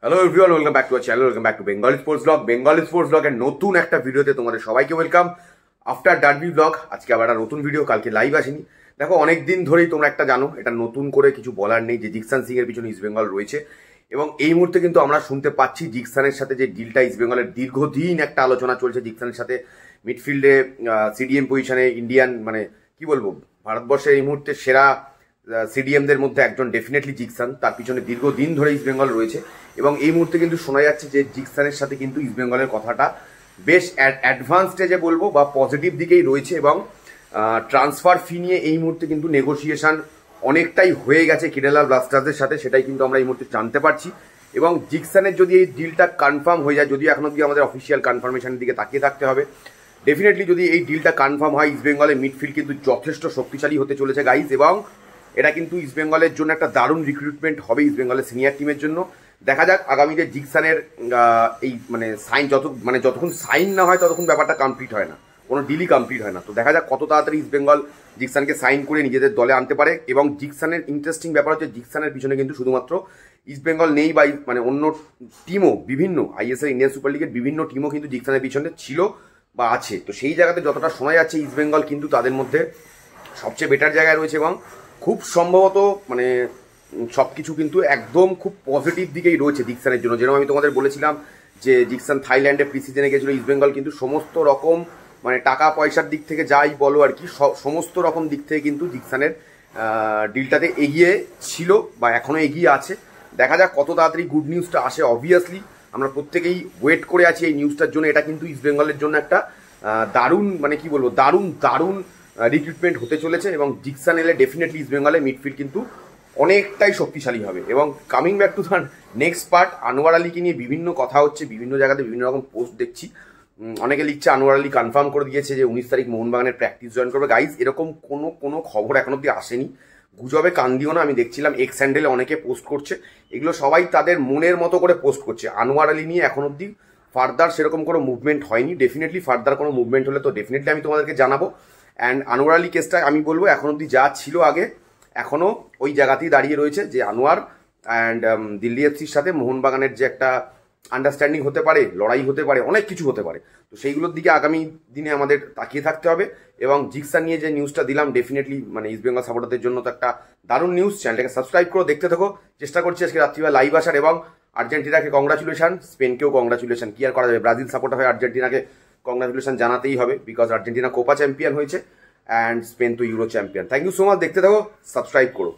Hello everyone, welcome back to our channel, welcome back to Bengali sports blog. Bengali sports ব্লগের নতুন একটা ভিডিওতে তোমাদের সবাইকে ওয়েলকাম। আফটার ডার্বি ব্লগ আজকে আবার একটা নতুন ভিডিও, কালকে লাইভ আসেনি। দেখো, অনেক দিন ধরেই তোমরা একটা জানো, এটা নতুন করে কিছু বলার নেই যে জিকসান সিং এর পিছনে ইস্ট বেঙ্গল রয়েছে এবং এই মুহূর্তে কিন্তু আমরা শুনতে পাচ্ছি জিকসানের সাথে যে ডিলটা ইস্ট বেঙ্গলের দীর্ঘদিন একটা আলোচনা চলছে। জিকসানের সাথে মিডফিল্ডে সিডিএম পজিশনে ইন্ডিয়ান, মানে কি বলবো, ভারতবর্ষের এই মুহূর্তে সেরা সিডিএমদের মধ্যে একজন ডেফিনেটলি জিকসান। তার পিছনে দীর্ঘদিন ধরে ইস্ট বেঙ্গল রয়েছে এবং এই মুহূর্তে কিন্তু শোনা যাচ্ছে যে জিকসানের সাথে কিন্তু ইস্ট বেঙ্গলের কথাটা বেশ অ্যাডভান্স স্টেজে বলবো বা পজিটিভ দিকেই রয়েছে এবং ট্রান্সফার ফি নিয়ে এই মুহূর্তে কিন্তু নেগোসিয়েশন অনেকটাই হয়ে গেছে কেরালা ব্লাস্টার্সদের সাথে, সেটাই কিন্তু আমরা এই মুহূর্তে জানতে পারছি। এবং জিকসানের যদি এই ডিলটা কনফার্ম হয়ে যায়, যদিও এখন অব্দি আমাদের অফিসিয়াল কনফার্মেশনের দিকে তাকিয়ে থাকতে হবে, ডেফিনেটলি যদি এই ডিলটা কনফার্ম হয় ইস্ট বেঙ্গলের মিডফিল্ড কিন্তু যথেষ্ট শক্তিশালী হতে চলেছে গাইজ। এবং এটা কিন্তু ইস্ট বেঙ্গলের জন্য একটা দারুণ রিক্রুটমেন্ট হবে ইস্ট বেঙ্গলের সিনিয়র টিমের জন্য। দেখা যাক আগামীতে জিকসানের এই মানে সাইন যতক্ষণ সাইন না হয় ততক্ষণ ব্যাপারটা কমপ্লিট হয় না, কোনো ডিলই কমপ্লিট হয় না। তো দেখা যাক কত তাড়াতাড়ি ইস্ট বেঙ্গল জিকসানকে সাইন করে নিজেদের দলে আনতে পারে। এবং জিকসানের ইন্টারেস্টিং ব্যাপার হচ্ছে জিকসানের পিছনে কিন্তু শুধুমাত্র ইস্ট বেঙ্গল নেই, বা মানে অন্য টিমও, বিভিন্ন আইএসএল ইন্ডিয়ান সুপার লিগের বিভিন্ন টিমও কিন্তু জিকসানের পিছনে ছিল বা আছে। তো সেই জায়গাতে যতটা শোনা যাচ্ছে ইস্ট বেঙ্গল কিন্তু তাদের মধ্যে সবচেয়ে বেটার জায়গায় রয়েছে এবং খুব সম্ভবত মানে সব কিছু কিন্তু একদম খুব পজিটিভ দিকেই রয়েছে জিকসানের জন্য। যেরকম আমি তোমাদের বলেছিলাম যে জিকসান থাইল্যান্ডে প্রিসিজনে গেছিল, ইস্ট বেঙ্গল কিন্তু সমস্ত রকম মানে টাকা পয়সার দিক থেকে যাই বলো আর কি, সমস্ত রকম দিক থেকে কিন্তু জিকসানের ডিলটাতে এগিয়ে ছিল বা এখনও এগিয়ে আছে। দেখা যাক কত তাড়াতাড়ি গুড নিউজটা আসে। অবভিয়াসলি আমরা প্রত্যেকেই ওয়েট করে আছি এই নিউজটার জন্য। এটা কিন্তু ইস্ট বেঙ্গলের জন্য একটা দারুণ, মানে কি বলবো, দারুণ দারুণ রিক্রুটমেন্ট হতে চলেছে এবং জিকসান এলে ডেফিনেটলি ইস্ট বেঙ্গলের মিডফিল্ড কিন্তু অনেকটাই শক্তিশালী হবে। এবং coming back to the next part, Anwar আলীকে নিয়ে বিভিন্ন কথা হচ্ছে, বিভিন্ন জায়গাতে বিভিন্ন রকম পোস্ট দেখছি। অনেকে লিখছে আনোয়ার আলী কনফার্ম করে দিয়েছে যে 19 তারিখ মোহনবাগানের প্র্যাকটিস জয়েন করবে। গাইজ, এরকম কোনো খবর এখন অব্দি আসেনি, গুজবে কান দিও না। আমি দেখছিলাম এক্স হ্যান্ডেলে অনেকে পোস্ট করছে, এগুলো সবাই তাদের মনের মতো করে পোস্ট করছে। আনোয়ার আলী নিয়ে এখন অব্দি ফার্দার সেরকম কোনো মুভমেন্ট হয়নি। ডেফিনেটলি ফার্দার কোনো মুভমেন্ট হলে তো ডেফিনেটলি আমি তোমাদেরকে জানাবো। অ্যান্ড আনোয়ার আলী কেসটা আমি বলবো এখন অব্দি যা ছিল আগে এখনও ওই জায়গাতেই দাঁড়িয়ে রয়েছে, যে আনোয়ার অ্যান্ড দিল্লি এফসির সাথে মোহনবাগানের যে একটা আন্ডারস্ট্যান্ডিং হতে পারে, লড়াই হতে পারে, অনেক কিছু হতে পারে। তো সেইগুলোর দিকে আগামী দিনে আমাদের তাকিয়ে থাকতে হবে। এবং জিকসান নিয়ে যে নিউজটা দিলাম ডেফিনেটলি মানে ইস্ট বেঙ্গল সাপোর্টারদের জন্য তো একটা দারুণ নিউজ। চ্যানেলটাকে সাবস্ক্রাইব করে দেখতে থাকো। চেষ্টা করছি আজকে রাত্রিবেলা লাইভ আসার। এবং আর্জেন্টিনাকে কংগ্রাচুলেশন, স্পেনকেও কংগ্রাচুলেশন। কি আর করা যাবে, ব্রাজিল সাপোর্টার হয়ে আর্জেন্টিনাকে কংগ্রাচুলেশন জানাতেই হবে, বিকজ আর্জেন্টিনা কোপা চ্যাম্পিয়ন হয়েছে অ্যান্ড স্পেন তো Euro champion. Thank you so much, দেখতে থাকো, সাবস্ক্রাইব করো।